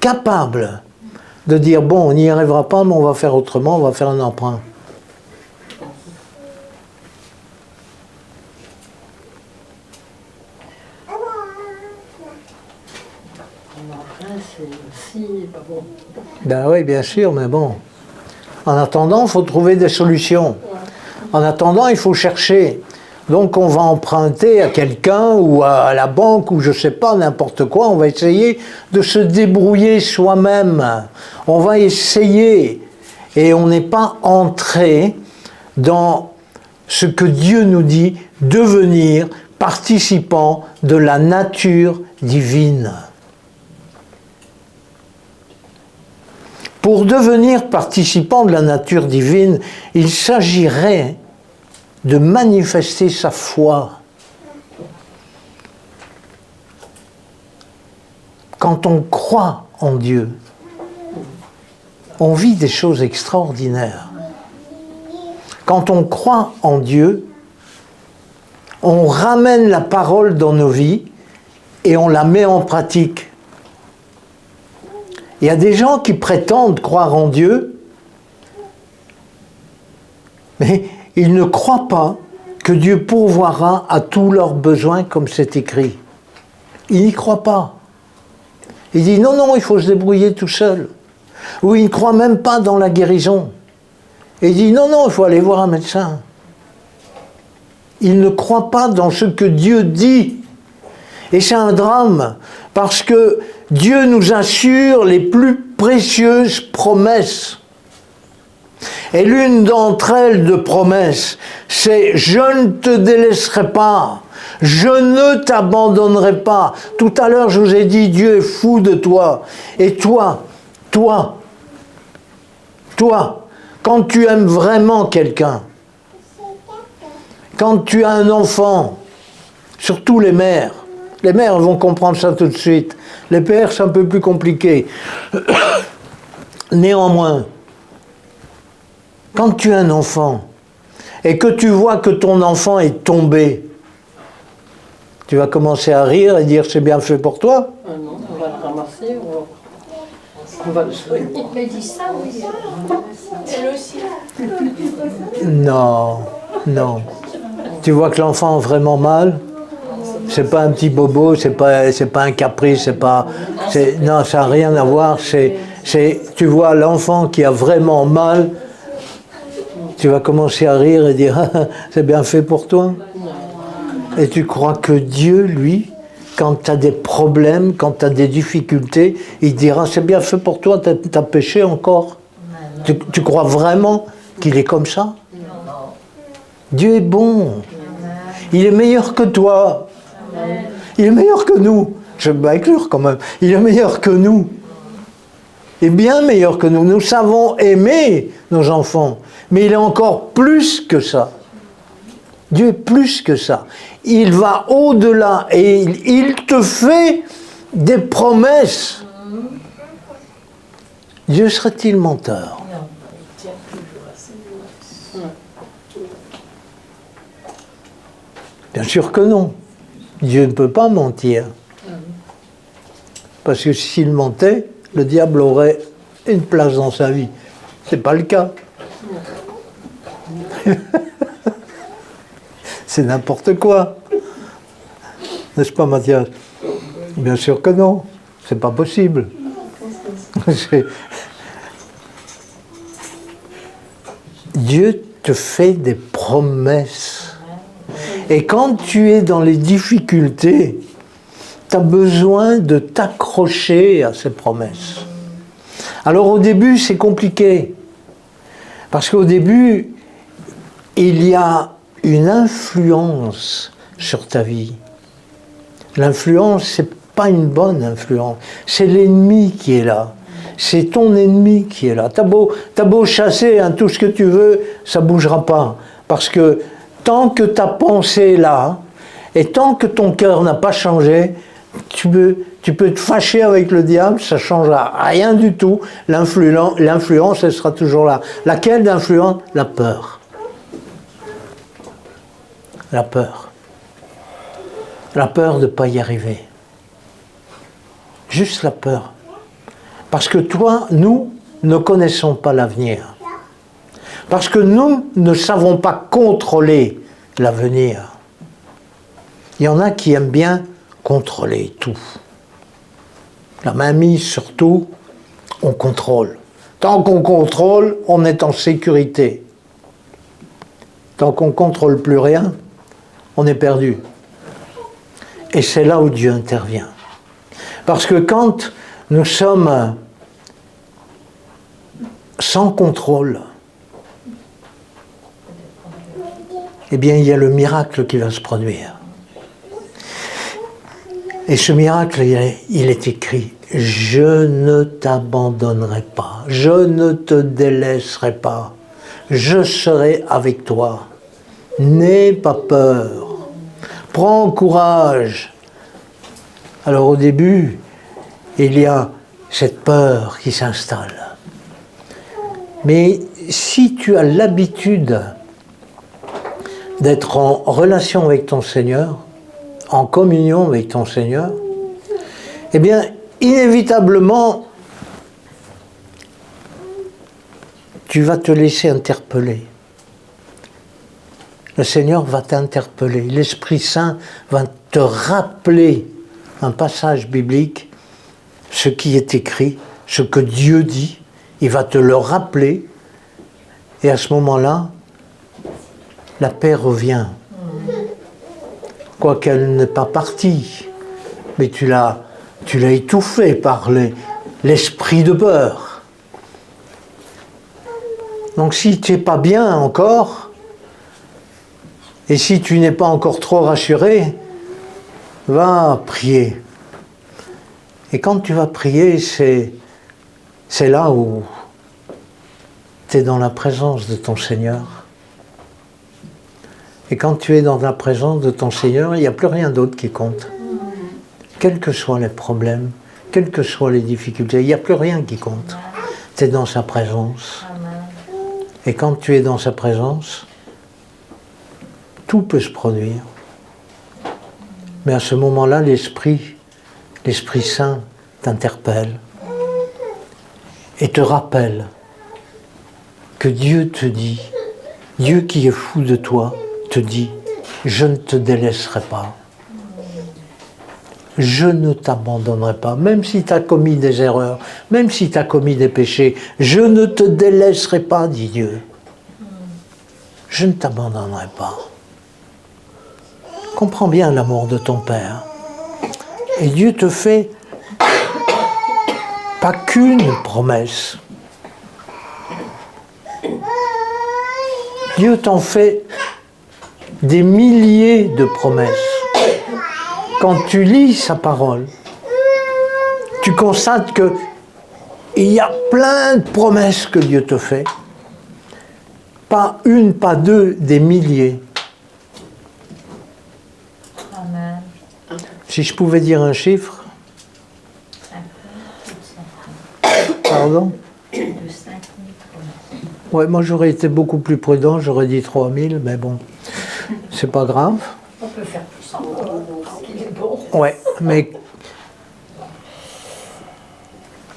capables de dire, bon, on n'y arrivera pas, mais on va faire autrement, on va faire un emprunt. Après, c'est aussi pas bon. Ben oui, bien sûr, mais bon. En attendant, il faut trouver des solutions. En attendant, il faut chercher. Donc on va emprunter à quelqu'un ou à la banque ou je ne sais pas, n'importe quoi. On va essayer de se débrouiller soi-même. On va essayer. Et on n'est pas entré dans ce que Dieu nous dit, devenir participant de la nature divine. Pour devenir participant de la nature divine, il s'agirait de manifester sa foi. Quand on croit en Dieu, on vit des choses extraordinaires. Quand on croit en Dieu, on ramène la parole dans nos vies et on la met en pratique. Il y a des gens qui prétendent croire en Dieu, mais ils ne croient pas que Dieu pourvoira à tous leurs besoins comme c'est écrit. Ils n'y croient pas. Ils disent non, non, il faut se débrouiller tout seul. Ou ils ne croient même pas dans la guérison. Et ils disent non, non, il faut aller voir un médecin. Ils ne croient pas dans ce que Dieu dit. Et c'est un drame, parce que Dieu nous assure les plus précieuses promesses. Et l'une d'entre elles de promesses, c'est « Je ne te délaisserai pas, je ne t'abandonnerai pas ». Tout à l'heure, je vous ai dit « Dieu est fou de toi ». Et toi, quand tu aimes vraiment quelqu'un, quand tu as un enfant, surtout les mères vont comprendre ça tout de suite. Les pères, c'est un peu plus compliqué. Néanmoins, quand tu as un enfant et que tu vois que ton enfant est tombé, tu vas commencer à rire et dire c'est bien fait pour toi. Non, on va le ramasser, on va le soigner. Mais dis ça, oui. Elle aussi. Non. Tu vois que l'enfant a vraiment mal. C'est pas un petit bobo, c'est pas un caprice, non, ça n'a rien à voir. Tu vois l'enfant qui a vraiment mal, tu vas commencer à rire et dire c'est bien fait pour toi. Et tu crois que Dieu, lui, quand tu as des problèmes, quand tu as des difficultés, il dira c'est bien fait pour toi, t'as péché encore. Tu crois vraiment qu'il est comme ça? Dieu est bon. Il est meilleur que toi. Il est meilleur que nous. Je vais m'inclure quand même. Il est meilleur que nous. Il est bien meilleur que nous. Nous savons aimer nos enfants. Mais il est encore plus que ça. Dieu est plus que ça. Il va au-delà et il te fait des promesses. Dieu serait-il menteur? Bien sûr que non. Dieu ne peut pas mentir. Parce que s'il mentait, le diable aurait une place dans sa vie. Ce n'est pas le cas. C'est n'importe quoi. N'est-ce pas, Mathias? Bien sûr que non. C'est pas possible. Dieu te fait des promesses. Et quand tu es dans les difficultés, tu as besoin de t'accrocher à ces promesses. Alors au début, c'est compliqué. Parce qu'au début, il y a une influence sur ta vie. L'influence, c'est pas une bonne influence, c'est l'ennemi qui est là. C'est ton ennemi qui est là. T'as beau chasser hein, tout ce que tu veux, ça ne bougera pas. Parce que tant que ta pensée est là, et tant que ton cœur n'a pas changé, tu peux te fâcher avec le diable, ça ne changera rien du tout. L'influence, elle sera toujours là. Laquelle d'influence? La peur. La peur. La peur de ne pas y arriver. Juste la peur. Parce que toi, nous ne connaissons pas l'avenir. Parce que nous ne savons pas contrôler l'avenir. Il y en a qui aiment bien contrôler tout. La mainmise sur tout, on contrôle. Tant qu'on contrôle, on est en sécurité. Tant qu'on ne contrôle plus rien, on est perdu. Et c'est là où Dieu intervient. Parce que quand nous sommes sans contrôle, eh bien, il y a le miracle qui va se produire. Et ce miracle, il est écrit « Je ne t'abandonnerai pas, je ne te délaisserai pas, je serai avec toi. N'aie pas peur, prends courage. » Alors au début, il y a cette peur qui s'installe. Mais si tu as l'habitude d'être en relation avec ton Seigneur, en communion avec ton Seigneur, eh bien, inévitablement, tu vas te laisser interpeller. Le Seigneur va t'interpeller. L'Esprit Saint va te rappeler un passage biblique, ce qui est écrit, ce que Dieu dit. Il va te le rappeler. Et à ce moment-là, la paix revient. Quoiqu'elle n'est pas partie, mais tu l'as étouffée par l'esprit de peur. Donc si tu n'es pas bien encore, et si tu n'es pas encore trop rassuré, va prier. Et quand tu vas prier, c'est là où tu es dans la présence de ton Seigneur. Et quand tu es dans la présence de ton Seigneur, il n'y a plus rien d'autre qui compte. Quels que soient les problèmes, quelles que soient les difficultés, il n'y a plus rien qui compte. Tu es dans sa présence. Et quand tu es dans sa présence, tout peut se produire. Mais à ce moment-là, l'Esprit Saint t'interpelle et te rappelle que Dieu te dit, Dieu qui est fou de toi, te dit, je ne te délaisserai pas. Je ne t'abandonnerai pas, même si tu as commis des erreurs, même si tu as commis des péchés, je ne te délaisserai pas, dit Dieu. Je ne t'abandonnerai pas. Comprends bien l'amour de ton Père. Et Dieu te fait pas qu'une promesse. Dieu t'en fait des milliers de promesses. Quand tu lis sa parole, tu constates que il y a plein de promesses que Dieu te fait. Pas une, pas deux, des milliers. Amen. Si je pouvais dire un chiffre. Pardon? De 5 000 promesses. Ouais, moi j'aurais été beaucoup plus prudent, j'aurais dit 3000, mais bon, c'est pas grave. On peut faire plus encore, parce qu'il est bon. Ouais, mais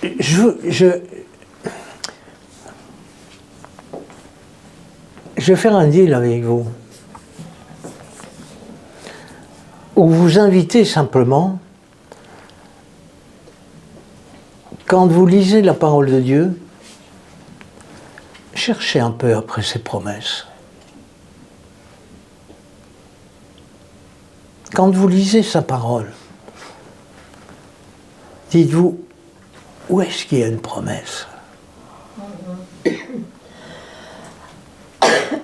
je vais faire un deal avec vous. Ou vous invitez simplement, quand vous lisez la parole de Dieu, cherchez un peu après ses promesses. Quand vous lisez sa parole, dites-vous, où est-ce qu'il y a une promesse?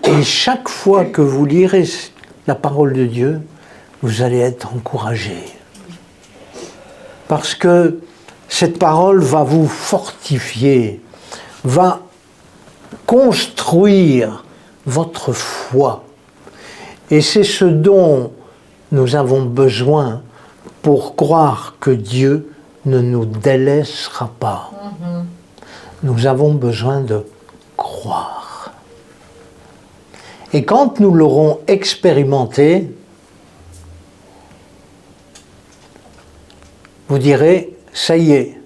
Et Et chaque fois que vous lirez la parole de Dieu, vous allez être encouragé. Parce que cette parole va vous fortifier, va construire votre foi. Et c'est ce dont nous avons besoin pour croire que Dieu ne nous délaissera pas. Nous avons besoin de croire. Et quand nous l'aurons expérimenté, vous direz, ça y est.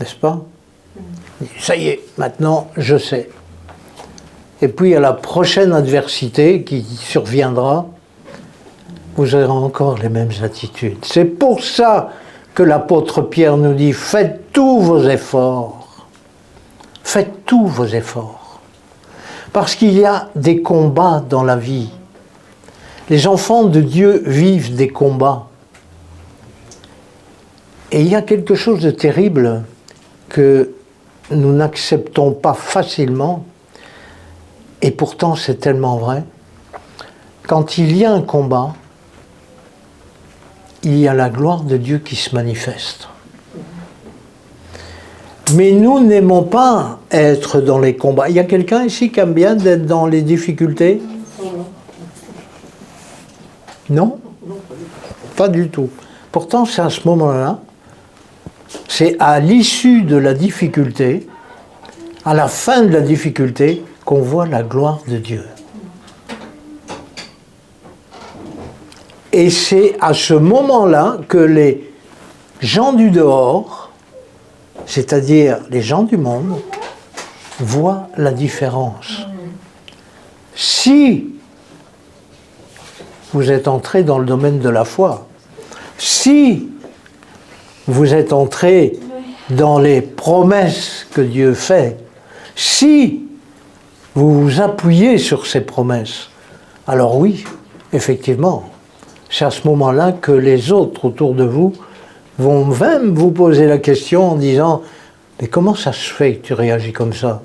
N'est-ce pas? Ça y est, maintenant je sais. Et puis à la prochaine adversité qui surviendra, vous aurez encore les mêmes attitudes. C'est pour ça que l'apôtre Pierre nous dit, faites tous vos efforts. Faites tous vos efforts. Parce qu'il y a des combats dans la vie. Les enfants de Dieu vivent des combats. Et il y a quelque chose de terrible que nous n'acceptons pas facilement, et pourtant c'est tellement vrai. Quand il y a un combat, il y a la gloire de Dieu qui se manifeste. Mais nous n'aimons pas être dans les combats. Il y a quelqu'un ici qui aime bien d'être dans les difficultés? Non? Pas du tout. Pourtant, c'est à ce moment-là, c'est à l'issue de la difficulté, à la fin de la difficulté, qu'on voit la gloire de Dieu. Et c'est à ce moment-là que les gens du dehors, c'est-à-dire les gens du monde, voient la différence. Si vous êtes entré dans le domaine de la foi, si vous êtes entré dans les promesses que Dieu fait, si vous vous appuyez sur ces promesses, alors oui, effectivement, c'est à ce moment-là que les autres autour de vous vont même vous poser la question en disant « Mais comment ça se fait que tu réagis comme ça?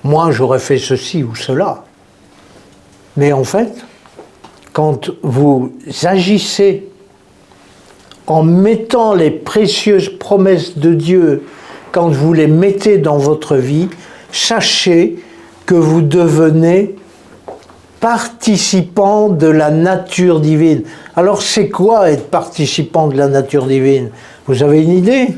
Moi, j'aurais fait ceci ou cela. » Mais en fait, quand vous agissez en mettant les précieuses promesses de Dieu, quand vous les mettez dans votre vie, sachez que vous devenez participant de la nature divine. Alors c'est quoi être participant de la nature divine? Vous avez une idée?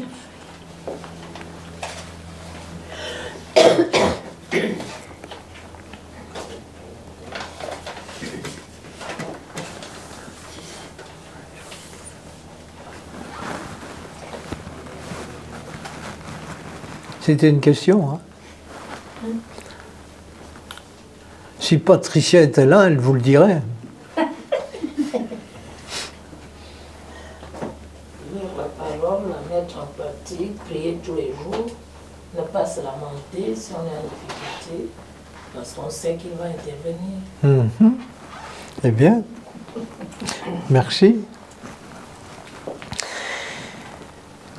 C'était une question, hein? Si Patricia était là, elle vous le dirait. Lire la parole, la mettre en pratique, prier tous les jours, ne pas se lamenter si on est en difficulté, parce qu'on sait qu'il va intervenir. Eh bien, merci.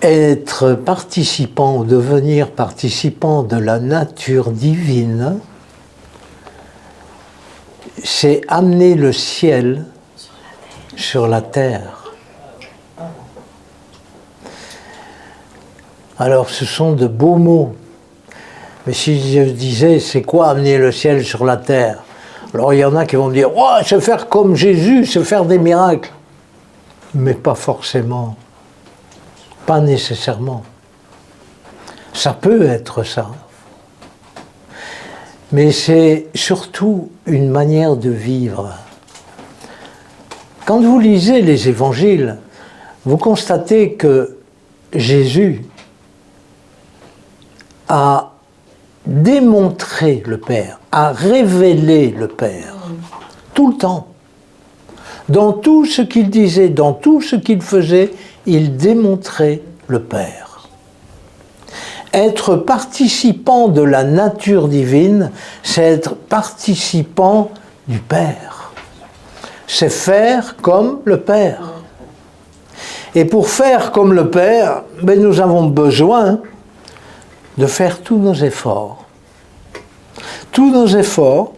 Être participant, devenir participant de la nature divine, c'est amener le ciel sur la terre. Alors ce sont de beaux mots. Mais si je disais, c'est quoi amener le ciel sur la terre? Alors il y en a qui vont me dire, oh, c'est faire comme Jésus, c'est faire des miracles. Mais pas forcément. Pas nécessairement. Ça peut être ça. Mais c'est surtout une manière de vivre. Quand vous lisez les évangiles, vous constatez que Jésus a démontré le Père, a révélé le Père, tout le temps. Dans tout ce qu'il disait, dans tout ce qu'il faisait, il démontrait le Père. Être participant de la nature divine, c'est être participant du Père. C'est faire comme le Père. Et pour faire comme le Père, ben nous avons besoin de faire tous nos efforts. tous nos efforts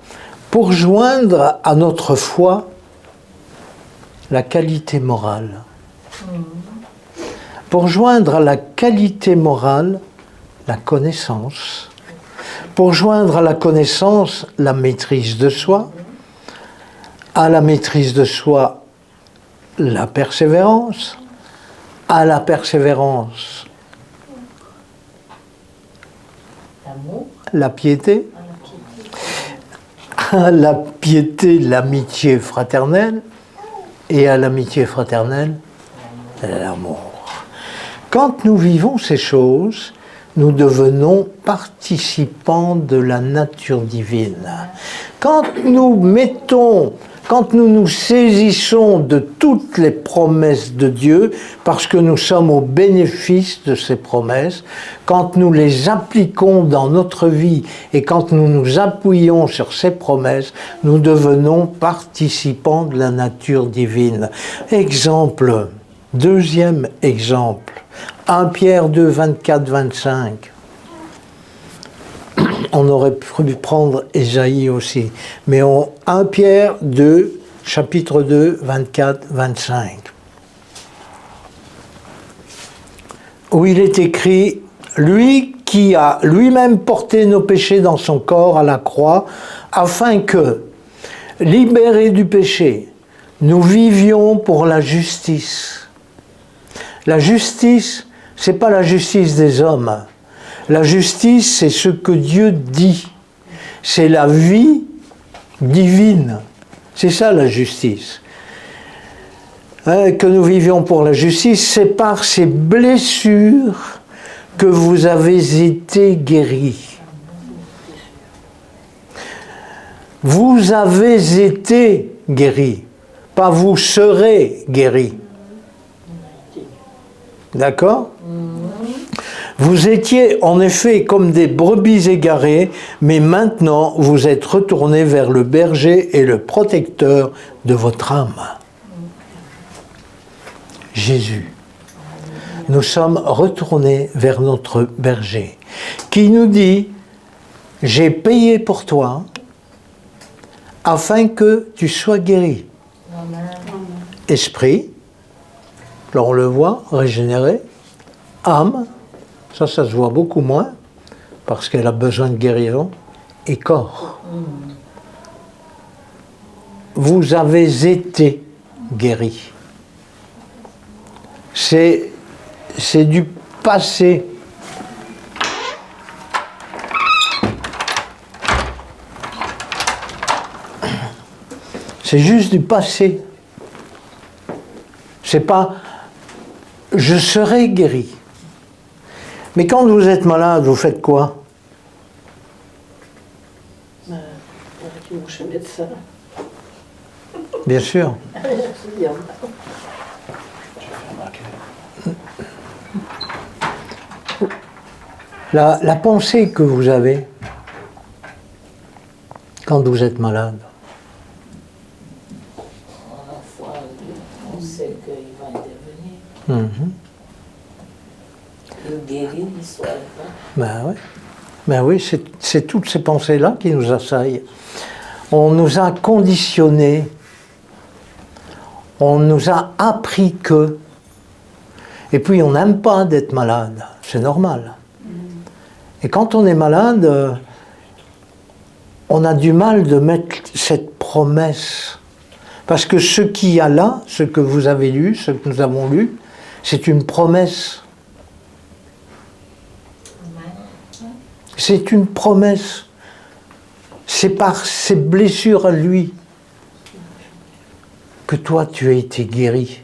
pour joindre à notre foi la qualité morale. Pour joindre à la qualité morale la connaissance. Pour joindre à la connaissance la maîtrise de soi. À la maîtrise de soi la persévérance. À la persévérance L'amour. la piété. À la piété l'amitié fraternelle. Et à l'amitié fraternelle l'amour. Quand nous vivons ces choses, nous devenons participants de la nature divine. Quand nous nous saisissons de toutes les promesses de Dieu, parce que nous sommes au bénéfice de ces promesses, quand nous les appliquons dans notre vie et quand nous nous appuyons sur ces promesses, nous devenons participants de la nature divine. Exemple, deuxième exemple, 1 Pierre 2, 24, 25. On aurait pu prendre Ésaïe aussi, mais 1 Pierre 2, chapitre 2, 24, 25. Où il est écrit, lui qui a lui-même porté nos péchés dans son corps à la croix, afin que, libérés du péché, nous vivions pour la justice. La justice, c'est pas la justice des hommes. La justice, c'est ce que Dieu dit. C'est la vie divine. C'est ça la justice. Que nous vivions pour la justice, c'est par ces blessures que vous avez été guéris. Vous avez été guéris, pas vous serez guéris. D'accord ? Vous étiez en effet comme des brebis égarées, mais maintenant vous êtes retournés vers le berger et le protecteur de votre âme. Jésus. Nous sommes retournés vers notre berger, qui nous dit, j'ai payé pour toi, afin que tu sois guéri. Esprit, là on le voit, régénéré, âme, ça se voit beaucoup moins, parce qu'elle a besoin de guérison, et corps. Vous avez été guéri. C'est du passé. C'est juste du passé. C'est pas « je serai guéri ». Mais quand vous êtes malade, vous faites quoi? Avec mon chez médecin. Bien sûr. La pensée que vous avez quand vous êtes malade. On sait qu'il va intervenir. Il guérit, il soigne. Ben oui, c'est toutes ces pensées-là qui nous assaillent. On nous a conditionnés, on nous a appris que, et puis on n'aime pas d'être malade, c'est normal. Et quand on est malade, on a du mal de mettre cette promesse. Parce que ce qu'il y a là, ce que vous avez lu, ce que nous avons lu, c'est une promesse. C'est une promesse. C'est par ces blessures à lui que toi tu as été guéri.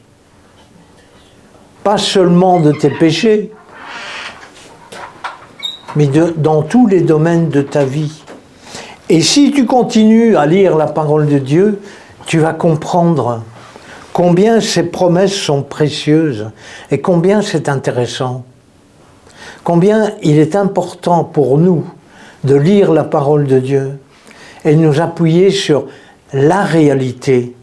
Pas seulement de tes péchés, mais dans tous les domaines de ta vie. Et si tu continues à lire la parole de Dieu, tu vas comprendre combien ces promesses sont précieuses et combien c'est intéressant. Combien il est important pour nous de lire la parole de Dieu et de nous appuyer sur la réalité.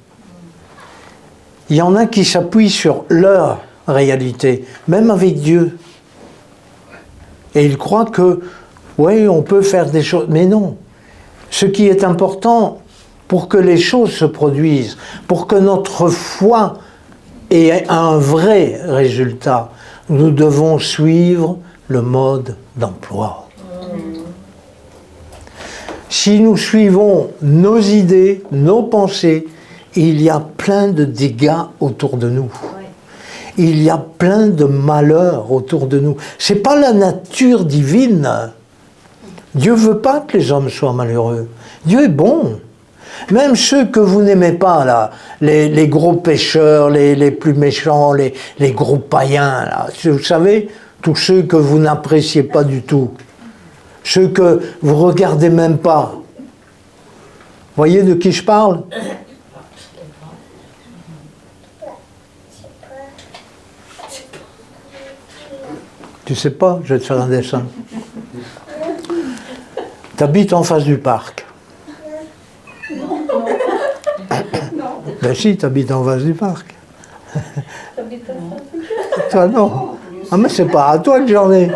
Il y en a qui s'appuient sur leur réalité, même avec Dieu. Et ils croient que, oui, on peut faire des choses, mais non. ce qui est important pour que les choses se produisent, pour que notre foi ait un vrai résultat. Nous devons suivre le mode d'emploi. Si nous suivons nos idées, nos pensées, il y a plein de dégâts autour de nous. Il y a plein de malheurs autour de nous. Ce n'est pas la nature divine. Dieu ne veut pas que les hommes soient malheureux. Dieu est bon. Même ceux que vous n'aimez pas, là, les gros pécheurs, les plus méchants, les gros païens, là, vous savez, tous ceux que vous n'appréciez pas du tout, ceux que vous ne regardez même pas. Voyez de qui je parle? Tu sais pas? Je vais te faire un dessin. Tu habites en face du parc. Ben si, tu habites en face du parc. Toi non. Ah mais c'est pas à toi que j'en ai.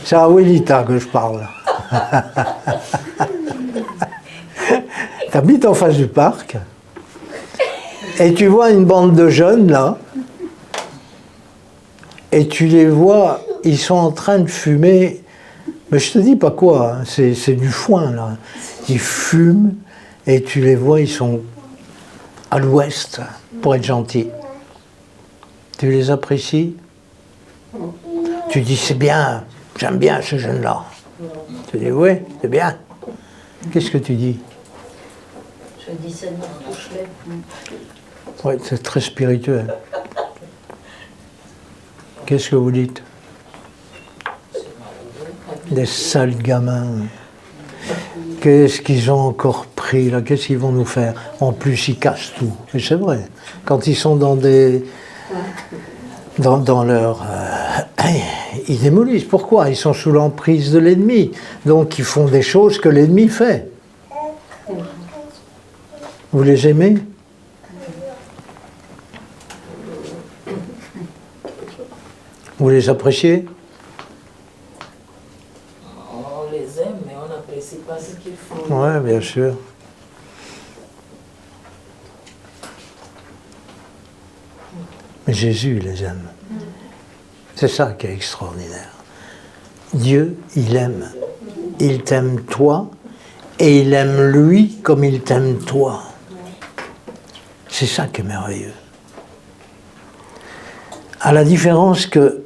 C'est à Welita que je parle. Tu habites en face du parc. Et tu vois une bande de jeunes là. Et tu les vois, ils sont en train de fumer. Mais je te dis pas quoi, hein, c'est du foin là. Ils fument et tu les vois, ils sont à l'ouest, pour être gentils. Tu les apprécies? Tu dis c'est bien, j'aime bien ce jeune-là. Tu dis oui, c'est bien. Qu'est-ce que tu dis? Je dis Seigneur, touche-les. Oui, c'est très spirituel. Qu'est-ce que vous dites? Des sales gamins. Qu'est-ce qu'ils ont encore pris là? Qu'est-ce qu'ils vont nous faire? En plus, ils cassent tout. Et c'est vrai. Quand ils sont dans des... dans leur... ils démolissent. Pourquoi? Ils sont sous l'emprise de l'ennemi. Donc ils font des choses que l'ennemi fait. Vous les aimez? Vous les appréciez? On les aime, mais on n'apprécie pas ce qu'ils font. Oui, bien sûr. Mais Jésus les aime. C'est ça qui est extraordinaire. Dieu, il aime. Il t'aime toi, et il aime lui comme il t'aime toi. C'est ça qui est merveilleux. À la différence que,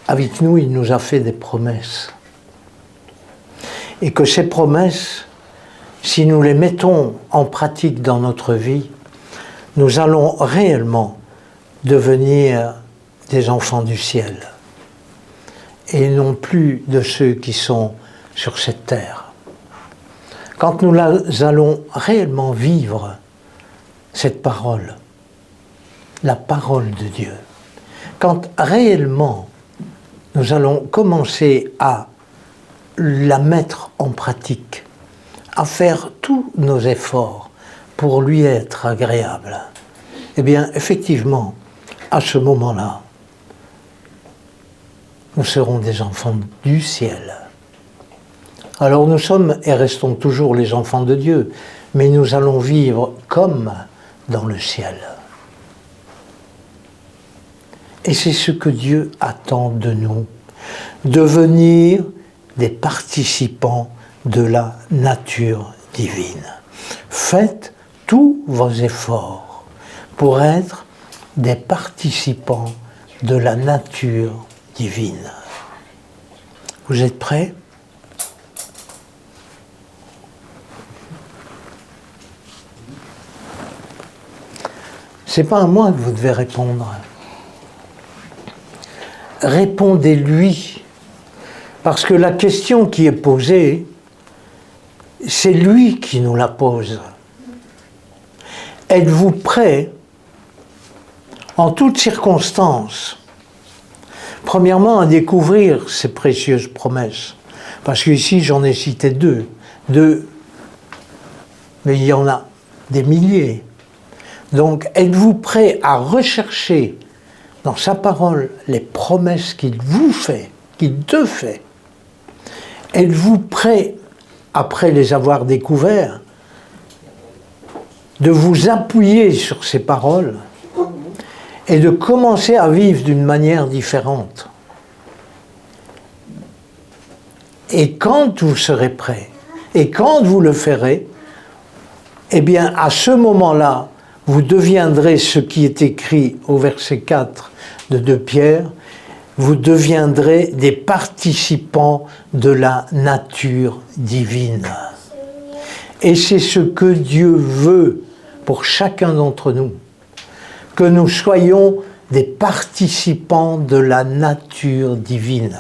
avec nous, il nous a fait des promesses. Et que ces promesses, si nous les mettons en pratique dans notre vie, nous allons réellement devenir des enfants du ciel. Et non plus de ceux qui sont sur cette terre. Quand nous allons réellement vivre cette parole, la parole de Dieu, quand réellement nous allons commencer à la mettre en pratique, à faire tous nos efforts pour lui être agréable, eh bien, effectivement, à ce moment-là, nous serons des enfants du ciel. Alors nous sommes et restons toujours les enfants de Dieu, mais nous allons vivre comme dans le ciel. Et c'est ce que Dieu attend de nous, devenir des participants de la nature divine. Faites tous vos efforts pour être des participants de la nature divine. Vous êtes prêts? C'est pas à moi que vous devez répondre. Répondez-lui. Parce que la question qui est posée, c'est lui qui nous la pose. Êtes-vous prêt, en toutes circonstances, premièrement à découvrir ces précieuses promesses? Parce qu'ici, j'en ai cité deux, mais il y en a des milliers. Donc, êtes-vous prêt à rechercher dans sa parole les promesses qu'il vous fait, qu'il te fait? Êtes-vous prêt après les avoir découverts, de vous appuyer sur ces paroles et de commencer à vivre d'une manière différente. Et quand vous serez prêts, et quand vous le ferez, eh bien, à ce moment-là, vous deviendrez ce qui est écrit au verset 4 de 2 Pierre, vous deviendrez des participants de la nature divine. Et c'est ce que Dieu veut pour chacun d'entre nous, que nous soyons des participants de la nature divine.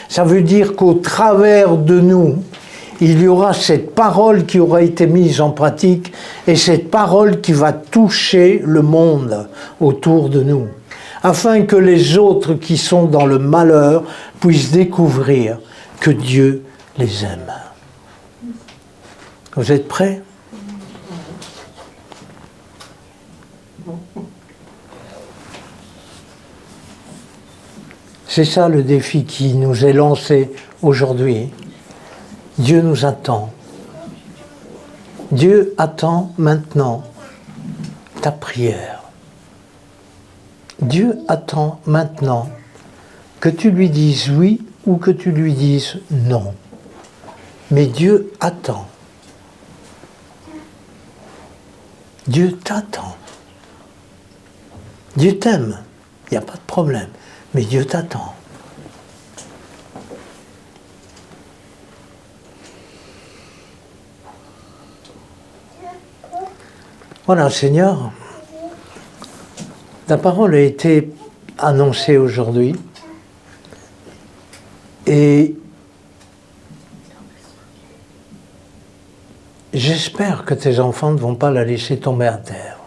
Ça veut dire qu'au travers de nous, il y aura cette parole qui aura été mise en pratique et cette parole qui va toucher le monde autour de nous, afin que les autres qui sont dans le malheur puissent découvrir que Dieu les aime. Vous êtes prêts ? C'est ça le défi qui nous est lancé aujourd'hui. Dieu nous attend. Dieu attend maintenant ta prière. Dieu attend maintenant que tu lui dises oui ou que tu lui dises non. Mais Dieu attend. Dieu t'attend. Dieu t'aime, il n'y a pas de problème, mais Dieu t'attend. Voilà, Seigneur, ta parole a été annoncée aujourd'hui et j'espère que tes enfants ne vont pas la laisser tomber à terre.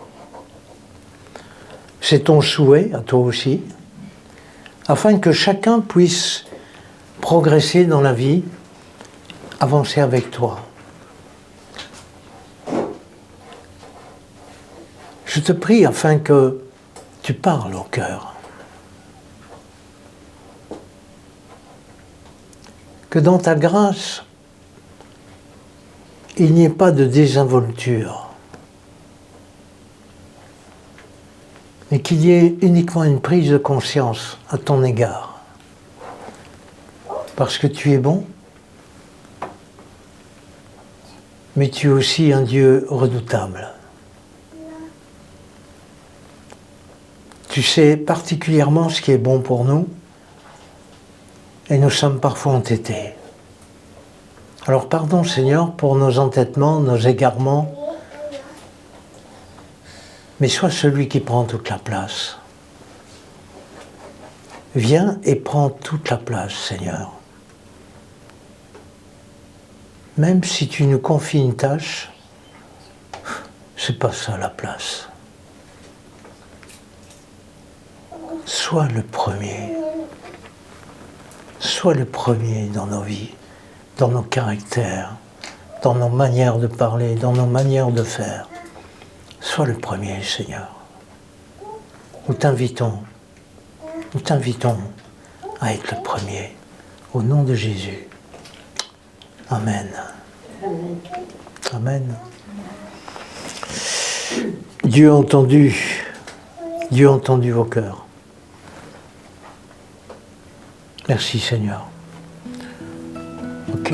C'est ton souhait, à toi aussi, afin que chacun puisse progresser dans la vie, avancer avec toi. Je te prie afin que tu parles au cœur. Que dans ta grâce, il n'y ait pas de désinvolture, mais qu'il y ait uniquement une prise de conscience à ton égard. Parce que tu es bon, mais tu es aussi un Dieu redoutable. Tu sais particulièrement ce qui est bon pour nous, et nous sommes parfois entêtés. Alors pardon Seigneur pour nos entêtements, nos égarements, mais sois celui qui prend toute la place. Viens et prends toute la place, Seigneur. Même si tu nous confies une tâche, c'est pas ça la place. Sois le premier. Sois le premier dans nos vies, dans nos caractères, dans nos manières de parler, dans nos manières de faire. Sois le premier, Seigneur. Nous t'invitons à être le premier. Au nom de Jésus. Amen. Amen. Dieu a entendu vos cœurs. Merci Seigneur. Ok.